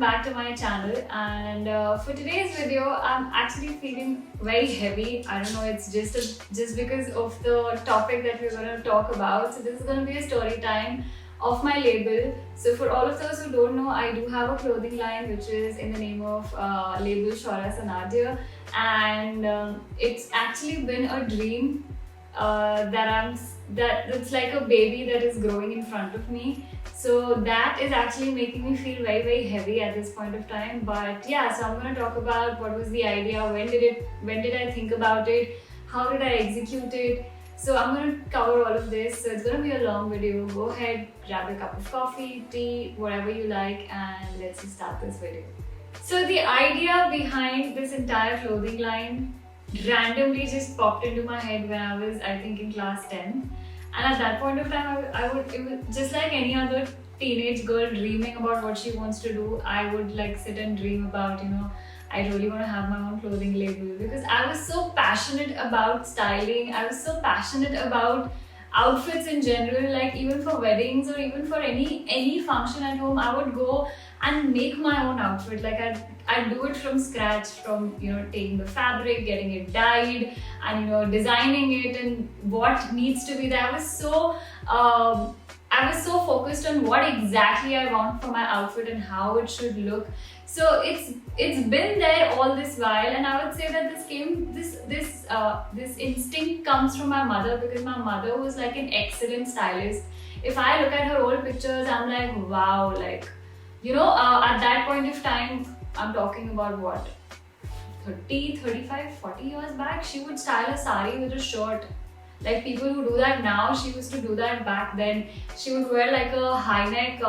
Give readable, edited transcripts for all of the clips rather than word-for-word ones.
back to my channel, and for today's video I'm actually feeling very heavy. I don't know, it's just because of the topic that we're going to talk about. So this is going to be a story time of my label. So for all of those who don't know, I do have a clothing line which is in the name of label Shaura Sanadia, and it's actually been a dream that's like a baby that is growing in front of me. So that is actually making me feel very heavy at this point of time. But yeah, so I'm going to talk about what was the idea, when did I think about it, how did I execute it. So I'm going to cover all of this. So it's going to be a long video. Go ahead, grab a cup of coffee, tea, whatever you like, and let's just start this video. So the idea behind this entire clothing line randomly just popped into my head when I was, I think, in class 10. And at that point of time, it was just like any other teenage girl dreaming about what she wants to do. I would like sit and dream about, I really want to have my own clothing label, because I was so passionate about styling. I was so passionate about outfits in general, like even for weddings or even for any function at home, I would go and make my own outfit. Like I'd do it from scratch, from taking the fabric, getting it dyed, and designing it and what needs to be there. I was so focused on what exactly I want for my outfit and how it should look. So it's been there all this while, and I would say that this instinct comes from my mother, because my mother was like an excellent stylist. If I look at her old pictures, I'm like, wow, like at that point of time, I'm talking about what, 30, 35, 40 years back, she would style a sari with a shirt. Like people who do that now, she used to do that back then. She would wear like a high neck,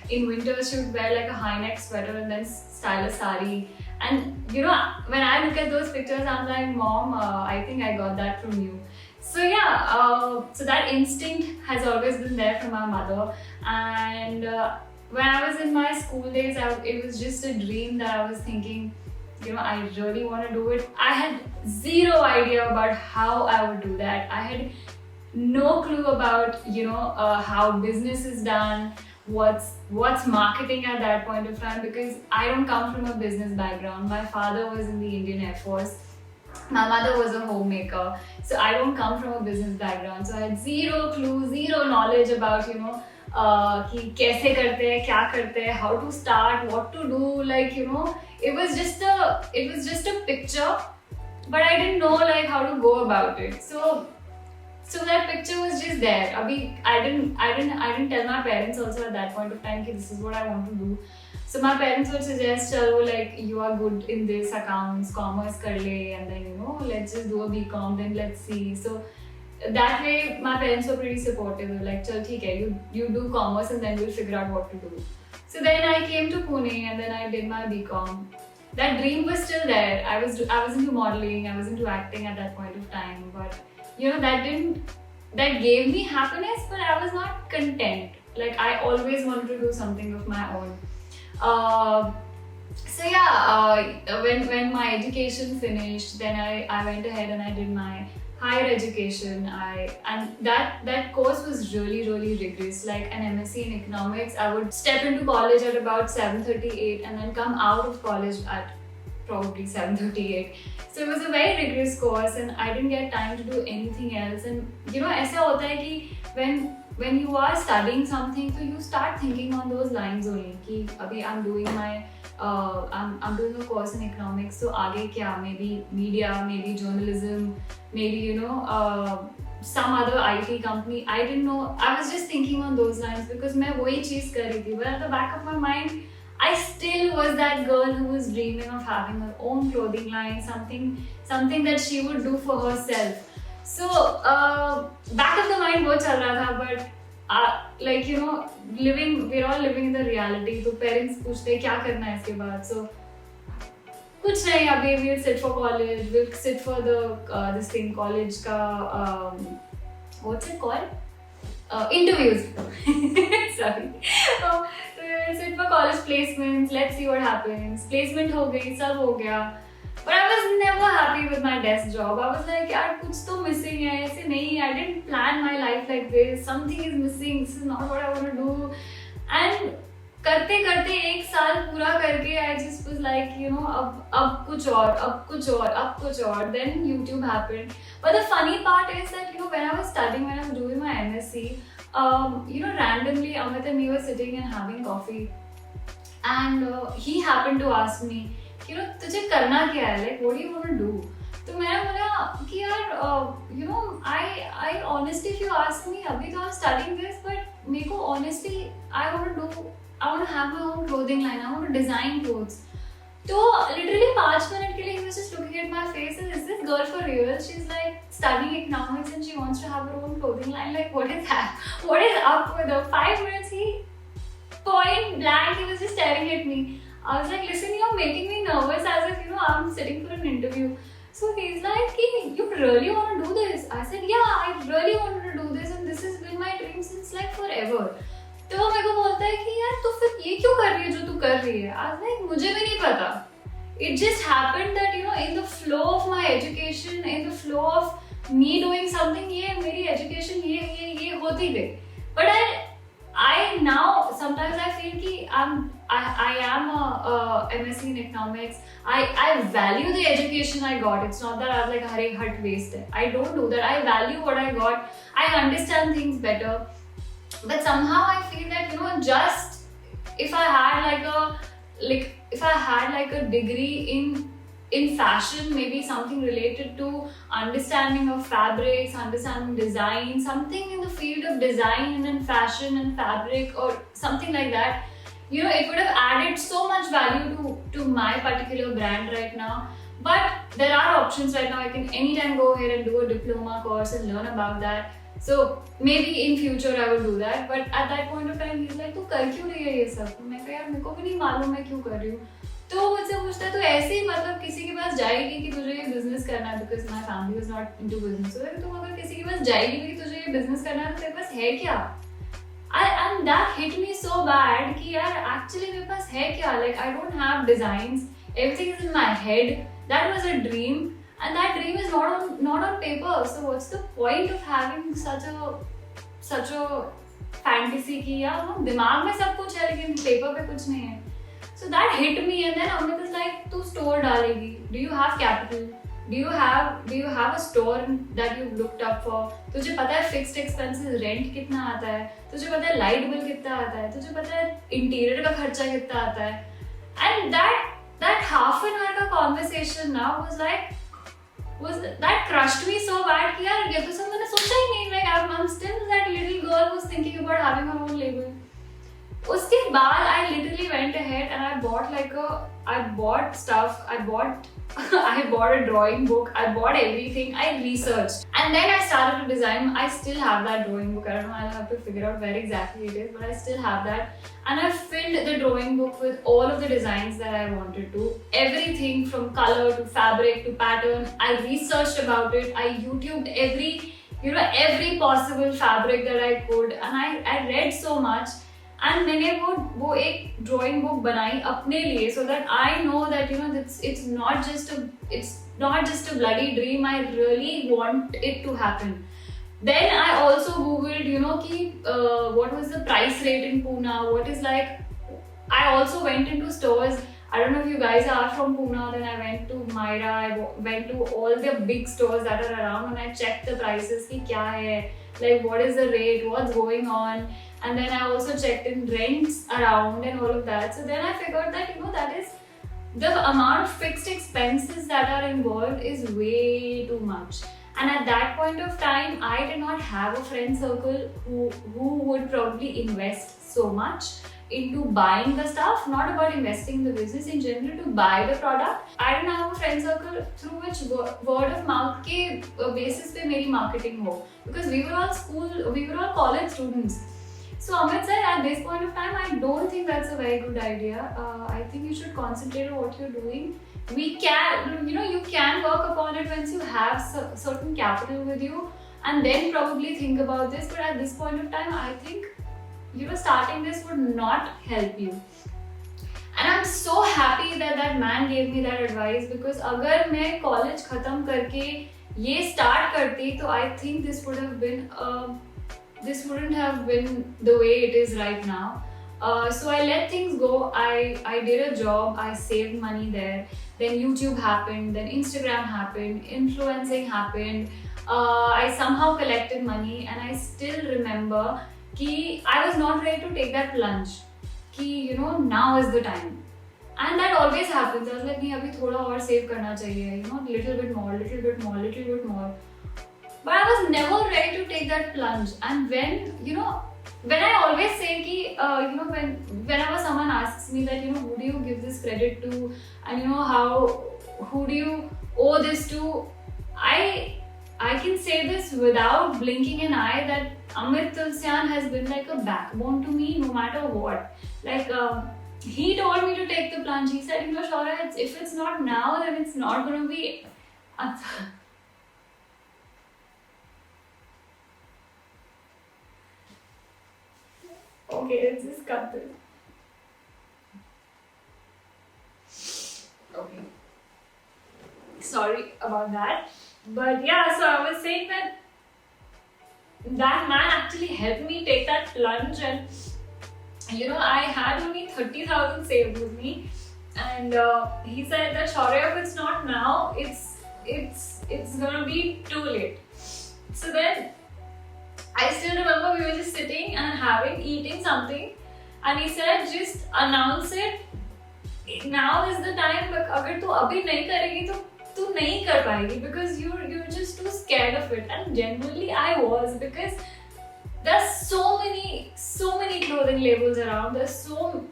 in winter she would wear like a high neck sweater and then style a sari. And when I look at those pictures, I'm like, Mom, I think I got that from you. So yeah, so that instinct has always been there from my mother. And when I was in my school days, it was just a dream that I was thinking, I really want to do it. I had zero idea about how I would do that. I had no clue about how business is done, what's marketing at that point of time, because I don't come from a business background. My father was in the Indian Air Force. My mother was a homemaker, so I don't come from a business background. So I had zero clue, zero knowledge about कि कैसे करते हैं, क्या करते हैं, how to start, what to do. Like it was just a picture, but I didn't know like how to go about it. So that picture was just there. Abhi, I didn't tell my parents also at that point of time that this is what I want to do. So my parents would suggest, chalo, like you are good in this, accounts, commerce kar le, and then let's just do a BCom, then let's see. So that way my parents were pretty supportive. They were like, chal theek hai, you do commerce and then we'll figure out what to do. So then I came to Pune and then I did my BCom. That dream was still there. I was into modeling, I was into acting at that point of time, but that gave me happiness, but I was not content. Like I always wanted to do something of my own. So yeah, when my education finished, then I went ahead and I did my higher education. And that course was really rigorous, like an MSc in economics. I would step into college at about 7:38 and then come out of college at probably 7:38. So it was a very rigorous course and I didn't get time to do anything else. And ऐसा होता है कि when you are studying something, so you start thinking on those lines only कि अभी I'm doing my I'm doing a course in economics, so आगे क्या, maybe media, maybe journalism, maybe some other IT company. I didn't know. I was just thinking on those lines because मैं वही चीज़ कर रही थी. But at the back of my mind, I still was that girl who was dreaming of having her own clothing line, something that she would do for herself. So back of the mind वो चल रहा था, but we're all living in the reality. तो parents पूछते क्या करना है इसके बाद. So कुछ नहीं, अभी we'll sit for college, we'll sit for the this thing college का what's it called? Interviews. Sorry. So we'll sit for college placements. Let's see what happens. Placement हो गई, सब हो गया. But I was never happy with my desk job. I was like, यार कुछ तो missing है. ऐसे नहीं, I didn't plan my life like this. Something is missing. This is not what I want to do. And करते करते एक साल पूरा करके I just was like you know अब कुछ और, अब कुछ और, अब कुछ और. Then YouTube happened. But the funny part is that, you know, when I was studying, when I was doing my MSc, you know, randomly Amit and me were sitting and having coffee, and he happened to ask me, you know, तुझे करना क्या है, like what do you want to do? तो मैंने बोला कि यार you know I honestly if you ask me, अभी तो I am starting this, but मेरे को honestly I want to do, I want to have my own clothing line. I want to design clothes. So literally 5 minutes के लिए he was just looking at my face and is this girl for real? She's like studying economics and she wants to have her own clothing line. Like what is that? What is up with her? 5 minutes he point blank he was just staring at me. I was like, listen, you're making me nervous as if, you know, I'm sitting for an interview. So he's like, you really want to do this? I said, yeah, I really wanted to do this and this has been my dream since like forever. तो वो मेरे को बोलता है कि यार तू फिर ये क्यों कर रही है जो तू कर रही है? I was like, मुझे भी नहीं पता. It just happened that, you know, in the flow of my education, in the flow of me doing something, ये मेरी education ये होती गई. But I now sometimes I feel कि I am a MSc in economics. I value the education I got. It's not that I was like हरे हट waste है. I don't do that. I value what I got. I understand things better. But somehow I feel that, you know, just if I had like a degree in fashion, maybe something related to understanding of fabrics, understanding design, something in the field of design and fashion and fabric or something like that, you know, it would have added so much value to my particular brand right now. But there are options right now. I can anytime go ahead and do a diploma course and learn about that. So maybe in future I will do that. But at that point of time he's like, तू कर क्यों रही है ये सब? तो मैं कहा यार मेरे को भी नहीं मालूम मैं क्यों कर रही हूँ. तो वो मुझसे पूछता है तो ऐसे ही मतलब किसी के पास जाएगी कि तुझे ये बिजनेस करना है, because my family was not into business. So तुम अगर किसी के पास जाएगी कि तुझे ये बिजनेस करना है तो तेरे पास है क्या? And that hit me so bad कि यार actually मेरे पास है क्या? Like I don't have designs. Everything is in my head. That was a dream. And that dream is not on paper. So what's the point of having such a fantasy कि यार ना दिमाग में सब कुछ है लेकिन पेपर पे कुछ नहीं है. So that hit me and then Amit was like, तू store डालेगी? Do you have capital? Do you have a store that you've looked up for? तुझे पता है fixed expenses rent कितना आता है? तुझे पता है light bill कितना आता है? तुझे पता है interior का खर्चा कितना आता है? And that half an hour का conversation now that crushed me so bad कि यार ये तो सब मैंने सोचा ही नहीं. Like I'm still that little girl who's thinking about having her own label. उसके बाद I literally went ahead and I bought stuff. I bought a drawing book. I bought everything. I researched and then I started to design. I still have that drawing book. I don't know. I'll have to figure out where exactly it is, but I still have that. And I filled the drawing book with all of the designs that I wanted to. Everything from color to fabric to pattern. I researched about it. I YouTubed every possible fabric that I could, and I read so much. And मैंने वो एक drawing book बनाई अपने लिए, so that I know that, you know, it's not just a bloody dream. I really want it to happen. Then I also googled, you know, what was the price rate in Pune. What is like. I also went into stores. I don't know if you guys are from Pune. Then I went to Myra. I went to all the big stores that are around and I checked the prices. कि क्या है, like what is the rate, what's going on. And then I also checked in rents around and all of that. So then I figured that, you know, that is the amount of fixed expenses that are involved is way too much. And at that point of time, I did not have a friend circle who would probably invest so much into buying the stuff, not about investing in the business, in general to buy the product. I didn't have a friend circle through which word of mouth के basis पे मेरी marketing हो, because we were all college students. So Amit said, at this point of time, I don't think that's a very good idea. I think you should concentrate on what you're doing. You can work upon it once you have certain capital with you, and then probably think about this. But at this point of time, I think, you know, starting this would not help you. And I'm so happy that man gave me that advice, because अगर मैं college खत्म करके ये start करती, तो I think this wouldn't have been the way it is right now. So I let things go. I did a job, I saved money there. Then YouTube happened, then Instagram happened, influencing happened. I somehow collected money, and I still remember कि I was not ready to take that plunge. कि you know now is the time. And that always happens. I was like, नहीं अभी थोड़ा और save करना चाहिए, you know, little bit more, little bit more, little bit more. But I was never ready to take that plunge. And when, you know, when I always say कि, you know, whenever someone asks me that, you know, who do you give this credit to, and you know who do you owe this to, I can say this without blinking an eye that Amit Tulsian has been like a backbone to me no matter what. Like he told me to take the plunge. He said, you know, Shaura, if it's not now, then it's not going to be. Okay, let's just cut this. Okay. Sorry about that. But yeah, so I was saying that that man actually helped me take that plunge, and you know, I had only 30,000 saved with me, and he said that Shaurya, if it's not now, it's gonna be too late. So then I still remember we were just sitting and eating something, and he said, just announce it. Now is the time. But अगर तू अभी नहीं करेगी तो तू नहीं कर पाएगी, because you're just too scared of it. And genuinely I was, because there's so many clothing labels around. There's so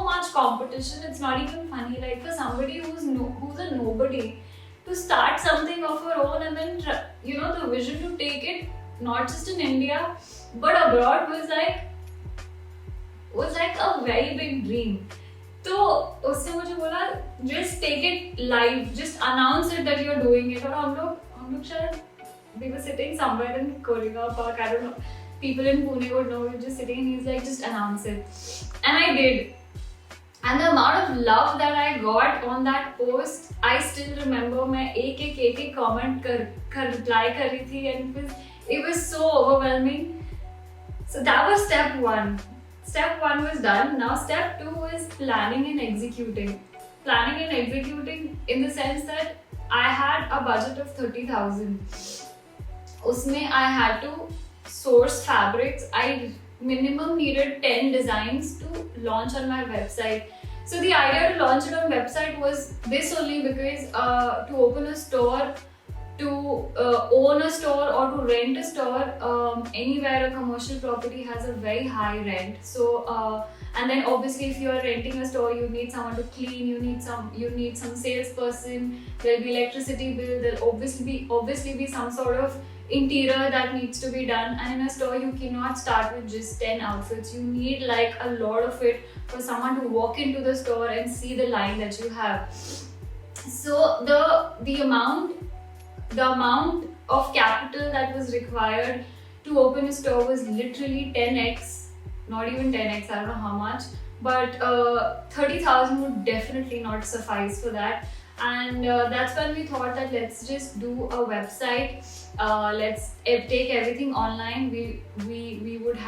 much competition. It's not even funny. Like for somebody who's a nobody to start something of her own, and then you know, the vision to take it not just in India but abroad was like a very big dream. तो उसने मुझे बोला, just take it live, just announce it that you're doing it. और हम लोग शायद we were sitting somewhere in Koregaon Park, I don't know, people in Pune would know, we were just sitting, and he's like, just announce it. And I did. And the amount of love that I got on that post, I still remember. मैं एक comment कर reply कर रही थी, and it was so overwhelming. So that was step one. Step one was done. Now step two is planning and executing. Planning and executing in the sense that I had a budget of 30,000. Usme I had to source fabrics. I minimum needed 10 designs to launch on my website. So the idea to launch it on website was this only, because to open a store, to own a store or to rent a store, anywhere a commercial property has a very high rent. So and then obviously if you are renting a store, you need someone to clean, you need some salesperson, there'll be electricity bill, there'll obviously be some sort of interior that needs to be done. And in a store you cannot start with just 10 outfits. You need like a lot of it for someone to walk into the store and see the line that you have. So the amount of capital that was required to open a store was literally 10x, not even 10x, I don't know how much, but 30,000 would definitely not suffice for that. And that's when we thought that let's just do a website, let's take everything online. We would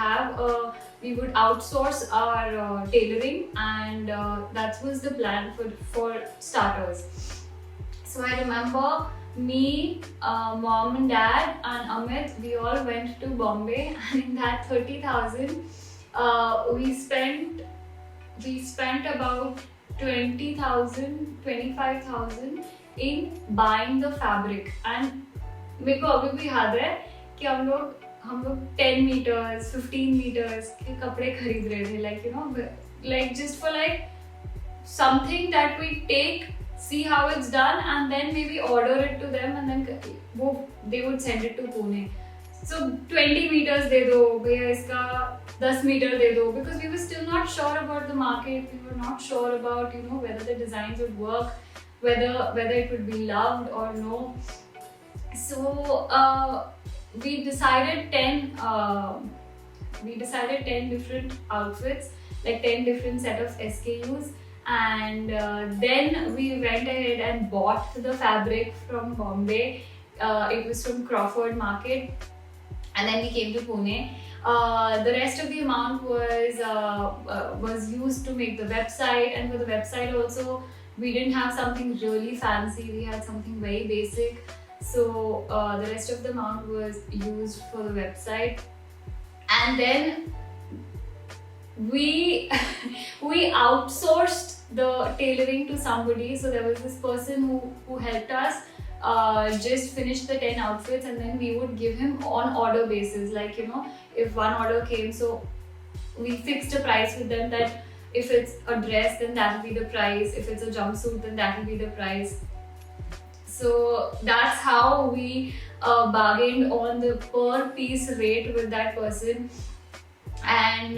outsource our tailoring, and that was the plan for starters. So I remember me, mom and dad and Amit, we all went to Bombay, and in that 30,000 we spent about 20,000, 25,000 in buying the fabric. And मेरे को अभी भी याद है कि हम लोग 10 meters, 15 meters के कपड़े खरीद रहे थे, like you know, like just for like something that we take, see how it's done, and then maybe order it to them, and then they would send it to Pune. So 20 meters दे दो भैया, इसका 10 meter दे दो, because we were still not sure about the market. We were not sure about, you know, whether the designs would work, whether it would be loved or no. So we decided 10 different outfits, like 10 different set of SKUs. And then we went ahead and bought the fabric from Bombay. It was from Crawford Market, and then we came to Pune. The rest of the amount was used to make the website, and for the website also, we didn't have something really fancy. We had something very basic. So the rest of the amount was used for the website, and then we we outsourced the tailoring to somebody. So there was this person who helped us just finish the 10 outfits, and then we would give him on order basis, like, you know, if one order came, so we fixed a price with them, that if it's a dress then that will be the price, if it's a jumpsuit then that will be the price. So that's how we bargained on the per piece rate with that person. And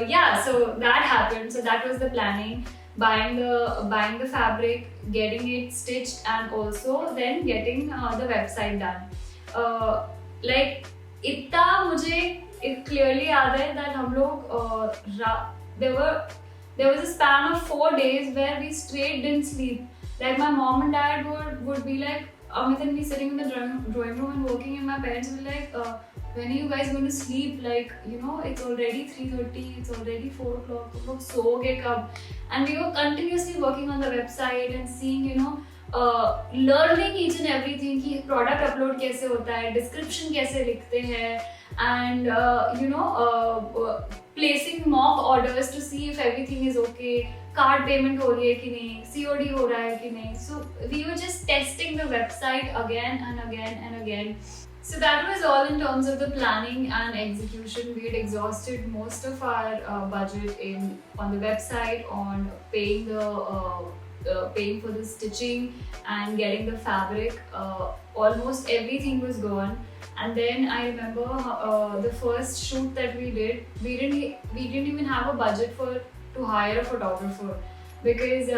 yeah, so that happened. So that was the planning: buying the fabric, getting it stitched, and also then getting the website done. Like इतना मुझे clearly याद है that हम लोग there was a span of 4 days where we straight didn't sleep. Like my mom and dad would be like, Amit and me sitting in the drawing room and working, and my parents would be like, when are you guys going to sleep? Like, you know, it's already 3:30, it's already 4 o'clock. Look, soge kab? And we were continuously working on the website and seeing, you know, learning each and everything. कि product upload कैसे होता है, description कैसे लिखते हैं, and you know, placing mock orders to see if everything is okay. Card payment हो रही है कि नहीं, COD हो रहा है कि नहीं. So we were just testing the website again and again and again. So that was all in terms of the planning and execution. We had exhausted most of our budget on the website, on paying paying for the stitching and getting the fabric. Almost everything was gone. And then I remember the first shoot that we did, we didn't even have a budget to hire a photographer, because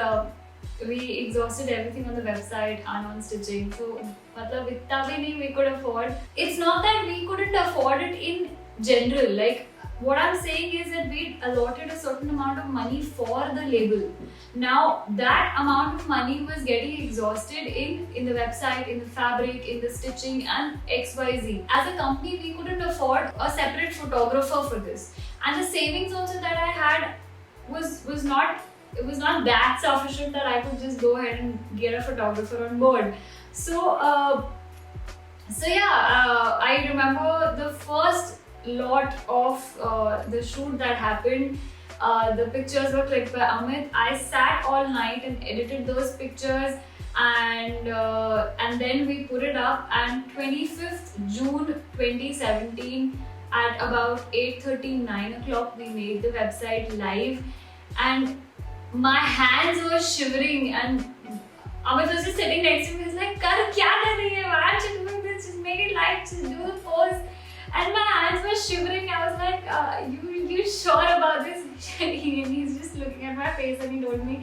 we exhausted everything on the website and on stitching. So matlab itna bhi nahi we could afford. It's not that we couldn't afford it in general. Like, what I'm saying is that we allotted a certain amount of money for the label. Now that amount of money was getting exhausted in the website, in the fabric, in the stitching, and XYZ. As a company, we couldn't afford a separate photographer for this. And the savings also that I had was not that sufficient that I could just go ahead and get a photographer on board. So I remember the first lot of the shoot that happened. The pictures were clicked by Amit. I sat all night and edited those pictures, and then we put it up. And 25th June 2017 at about 8:30, 9 o'clock, we made the website live, and my hands were shivering, and Amit was just sitting next to me. He was like, "Kar kya kar rahi hai? Why aren't you doing this? Just make it live, just do the pose." And my hands were shivering. I was like, you sure about this? And he's just looking at my face, and he told me,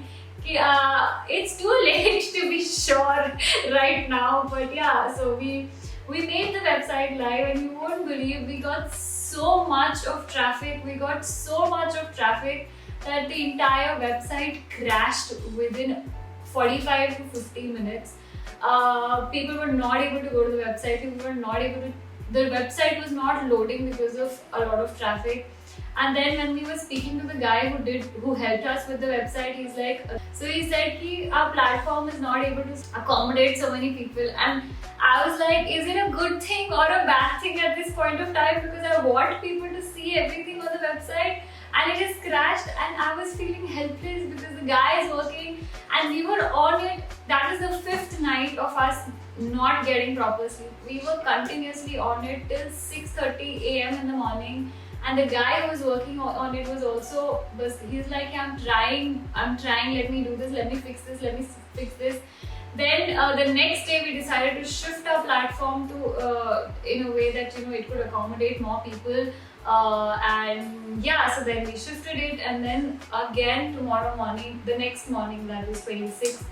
it's too late to be sure right now. But yeah, so we made the website live, and you won't believe, we got so much of traffic. We got so much of traffic that the entire website crashed within 45 to 50 minutes. People were not able to go to the website. People were not able to. The website was not loading because of a lot of traffic. And then when we were speaking to the guy who helped us with the website, he's like, so he said that our platform is not able to accommodate so many people. And I was like, is it a good thing or a bad thing at this point of time? Because I want people to see everything on the website, and it has crashed, and I was feeling helpless because the guy is working and we were on it. That is the 5th night of us not getting proper sleep. We were continuously on it till 6:30 a.m. in the morning, and the guy who was working on it he's like, I'm trying, let me do this, let me fix this. Then the next day we decided to shift our platform to in a way that, you know, it could accommodate more people, and yeah, so then we shifted it, and then again tomorrow morning, the next morning, that was 26th,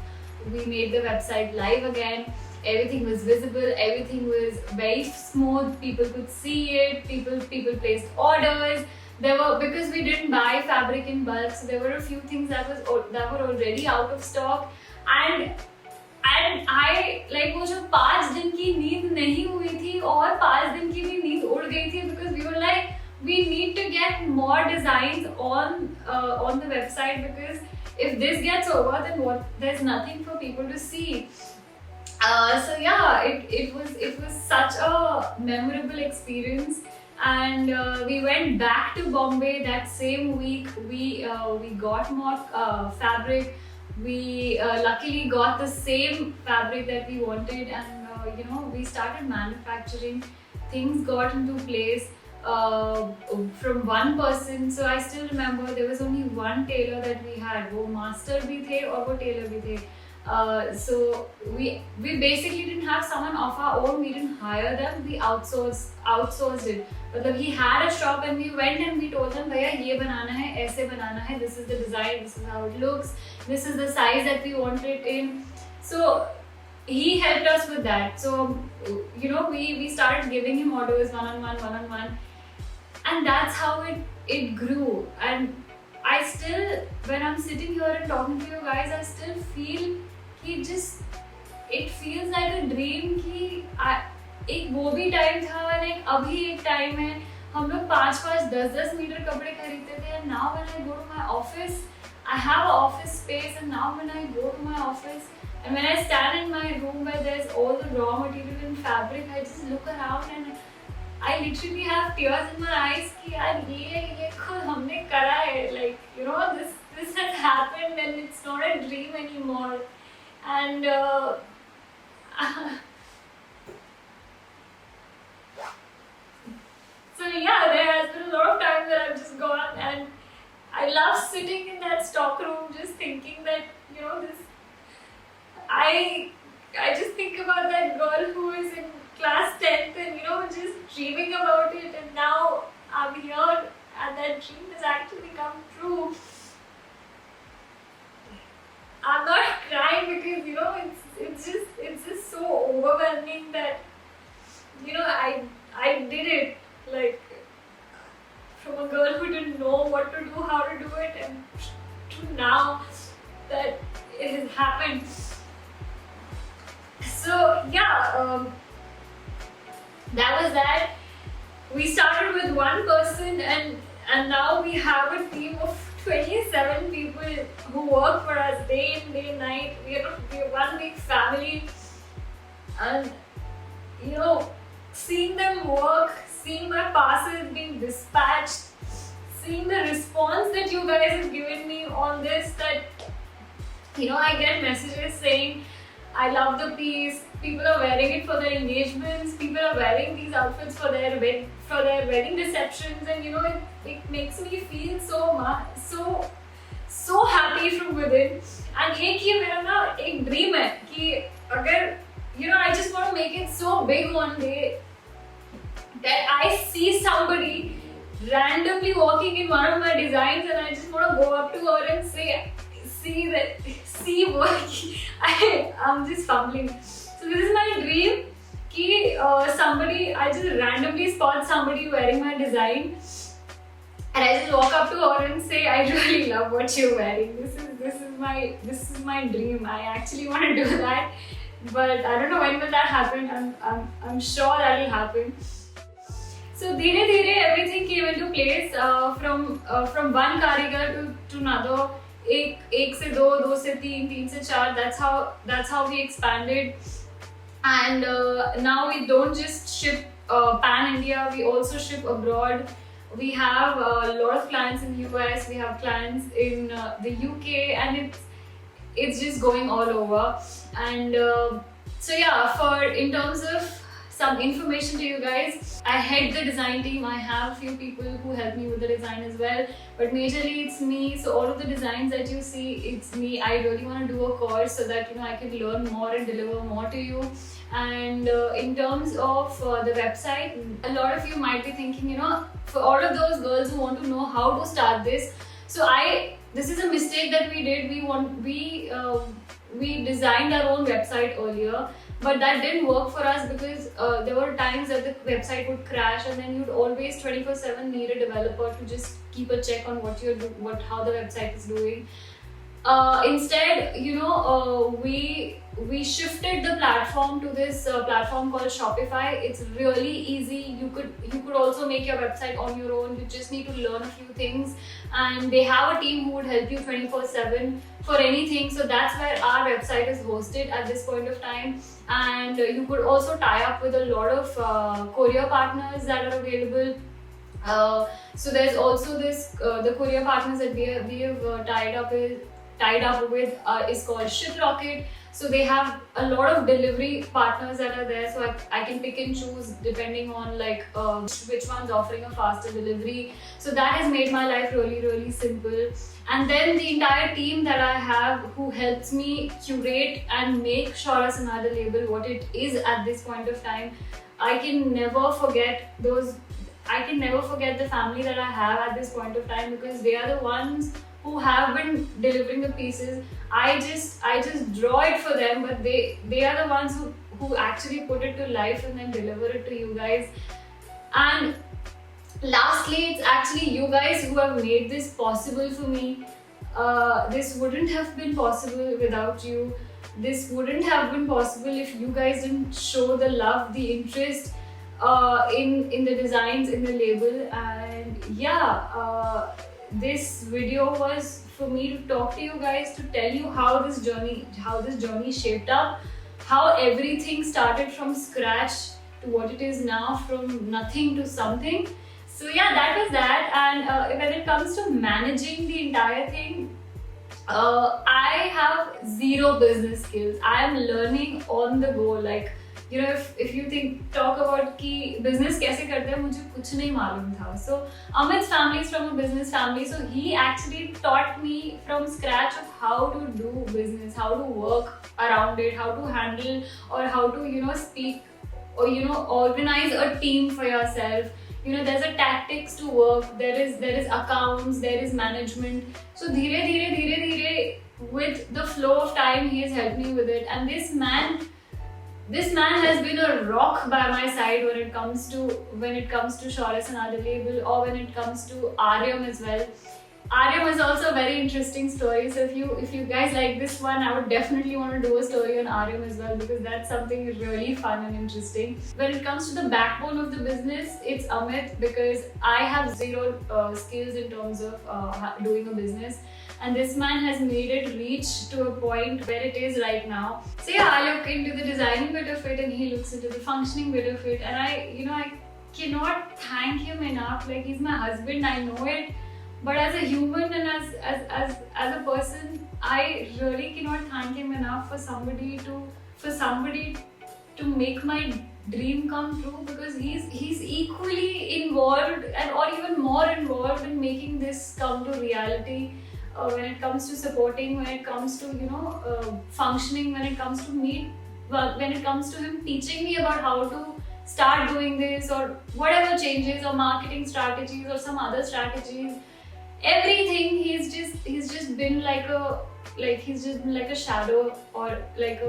we made the website live again. Everything was visible, everything was very smooth, people could see it, people placed orders. Because we didn't buy fabric in bulk, so there were a few things that were already out of stock, and I like, वो जो 5 दिन की नींद नहीं हुई थी और 5 दिन की भी नींद उड़ गई थी, because we were like, we need to get more designs on the website, because if this gets over, then what? There's nothing for people to see. So yeah, it was such a memorable experience, and we went back to Bombay that same week. We got more fabric. We luckily got the same fabric that we wanted, and we started manufacturing. Things got into place from one person. So I still remember there was only one tailor that we had. वो master भी थे और वो tailor भी थे. So we basically didn't have someone of our own. We didn't hire them. We outsourced it. मतलब he had a shop and we went and we told them, भैया ये बनाना है, ऐसे बनाना है. This is the design. This is how it looks. This is the size that we want it in. So he helped us with that. So we started giving him orders one on one, and that's how it grew. And I still, when I'm sitting here and talking to you guys, I still feel it feels like a dream कि एक वो भी time था और एक अभी एक time है. हम लोग 5-10 मीटर कपड़े खरीदते थे, and now when I go to my office, I have an office space, and now when I go to my office and when I stand in my room where there's all the raw material and fabric, I just look around and I literally have tears in my eyes कि यार ये खुद हमने करा है. Like this has happened and it's not a dream anymore. And so yeah, there has been a lot of times that I've just gone, and I love sitting in that stock room just thinking that this. I just think about that girl who is in class 10th and just dreaming about it, and now I'm here and that dream has actually come true. I'm not crying because it's just so overwhelming that I did it, like, from a girl who didn't know what to do, how to do it, and to now that it has happened. So yeah, that was that. We started with one person, and now we have a team of 27 people who work for us day in, day night. We are one big family, and seeing them work, seeing my parcels being dispatched, seeing the response that you guys have given me on this, that I get messages saying, I love the piece. People are wearing it for their engagements. People are wearing these outfits for their wedding receptions, and it makes me feel so happy from within. And ये मेरा ना एक dream है कि अगर I just want to make it so big one day that I see somebody randomly walking in one of my designs, and I just want to go up to her and say, see what I'm just fumbling. So this is my dream कि I just randomly spot somebody wearing my design, and I just walk up to her and say, I really love what you're wearing. This is my dream. I actually want to do that, but I don't know when will that happen. I'm sure that will happen. So धीरे everything came into place, from one कारीगर to another. एक से दो से तीन से चार. That's how we expanded. And now we don't just ship pan India, we also ship abroad. We have a lot of clients in US, we have clients in the UK, and it's just going all over. And so yeah, in terms of some information to you guys, I head the design team. I have a few people who help me with the design as well, but majorly it's me. So all of the designs that you see, it's me. I really want to do a course so that I can learn more and deliver more to you. And in terms of the website, a lot of you might be thinking, for all of those girls who want to know how to start this, so this is a mistake that we did. We designed our own website earlier, but that didn't work for us because there were times that the website would crash, and then you'd always 24/7 need a developer to just keep a check on how the website is doing. Instead, we shifted the platform to this platform called Shopify. It's really easy. You could also make your website on your own. You just need to learn a few things, and they have a team who would help you 24/7 for anything. So that's where our website is hosted at this point of time. And you could also tie up with a lot of courier partners that are available. So there's also this the courier partners that we have tied up with is called ShipRocket. So they have a lot of delivery partners that are there. So I can pick and choose depending on like which one's offering a faster delivery. So that has made my life really, really simple. And then the entire team that I have who helps me curate and make Shaura Sanada label what it is at this point of time. I can never forget the family that I have at this point of time, because they are the ones who have been delivering the pieces. I just draw it for them, but they are the ones who actually put it to life and then deliver it to you guys. And lastly, it's actually you guys who have made this possible for me. This wouldn't have been possible without you. This wouldn't have been possible if you guys didn't show the love, the interest in the designs, in the label. And this video was for me to talk to you guys, to tell you how this journey shaped up, how everything started from scratch to what it is now, from nothing to something. So that was that. And when it comes to managing the entire thing, I have zero business skills. I am learning on the go. Like, if you talk about कि business कैसे करते हैं, मुझे कुछ नहीं मालूम था. So Amit's family is from a business family, so he actually taught me from scratch of how to do business, how to work around it, how to handle, or how to speak, or organize a team for yourself. There's a tactics to work. There is accounts, there is management. So धीरे with the flow of time, he has helped me with it. And this man has been a rock by my side when it comes to Shaura Sanada label, or when it comes to Aryam as well. Aryam is also a very interesting story. So if you guys like this one, I would definitely want to do a story on Aryam as well, because that's something really fun and interesting. When it comes to the backbone of the business, it's Amit, because I have zero skills in terms of doing a business. And this man has made it reach to a point where it is right now. So I look into the designing bit of it, and he looks into the functioning bit of it. And I cannot thank him enough. Like, he's my husband, I know it. But as a human and as a person, I really cannot thank him enough for somebody to make my dream come true, because he's equally involved or even more involved in making this come to reality. When it comes to supporting, when it comes to functioning, when it comes to when it comes to him teaching me about how to start doing this, or whatever changes, or marketing strategies, or some other strategies, everything. He's just been like a shadow, or like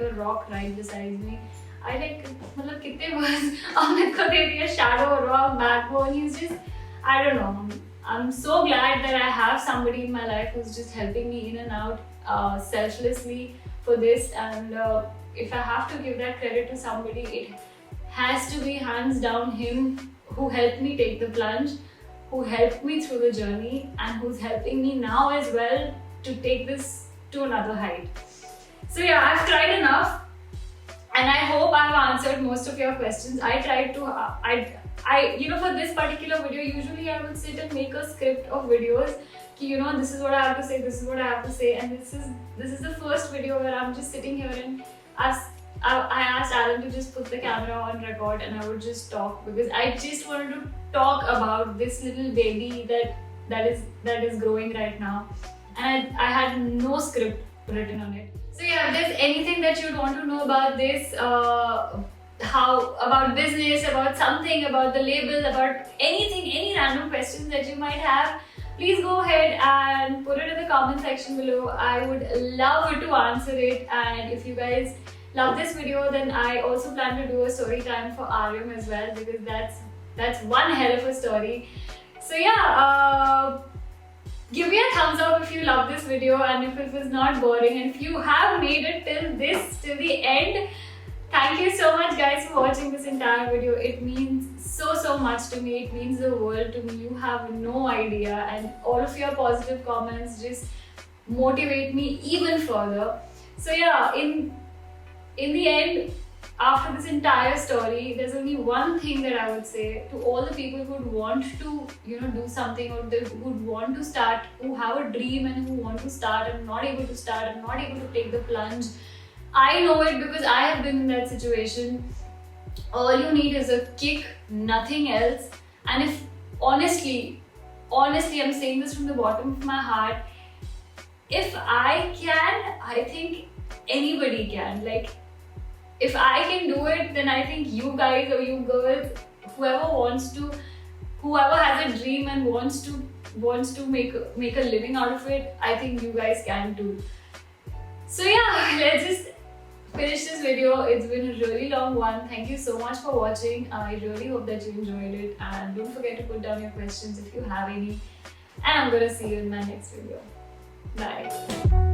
a rock right beside me. I मतलब कितने words Amit को दे दिया, shadow, rock, backbone. He's just, I don't know. I'm so glad that I have somebody in my life who's just helping me in and out selflessly for this. And if I have to give that credit to somebody, it has to be hands down him, who helped me take the plunge, who helped me through the journey, and who's helping me now as well to take this to another height. So I've tried enough, and I hope I've answered most of your questions. I tried to, for this particular video, usually I would sit and make a script of videos. This is what I have to say, this is what I have to say, and this is the first video where I'm just sitting here, and I asked Alan to just put the camera on record, and I would just talk, because I just wanted to talk about this little baby that is growing right now, and I had no script written on it. So if there's anything that you'd want to know about this, about business, about something, about the label, about anything, any random questions that you might have, please go ahead and put it in the comment section below. I would love to answer it. And if you guys love this video, then I also plan to do a story time for Aryam as well, because that's one hell of a story. So Give me a thumbs up if you love this video and if it was not boring, and if you have made it till the end. Thank you so much guys for watching this entire video. It means so much to me. It means the world to me. You have no idea, and all of your positive comments just motivate me even further. So yeah, in the end, after this entire story, there's only one thing that I would say to all the people who would want to, do something, or they would want to start, who have a dream and who want to start and not able to start and not able to take the plunge. I know it because I have been in that situation. All you need is a kick, nothing else. And if honestly, I'm saying this from the bottom of my heart, if I can, I think anybody can. Like, if I can do it, then I think you guys or you girls, whoever has a dream and wants to make a living out of it, I think you guys can too. So yeah, let's just finish this video. It's been a really long one. Thank you so much for watching. I really hope that you enjoyed it, and don't forget to put down your questions if you have any. And I'm gonna see you in my next video. Bye.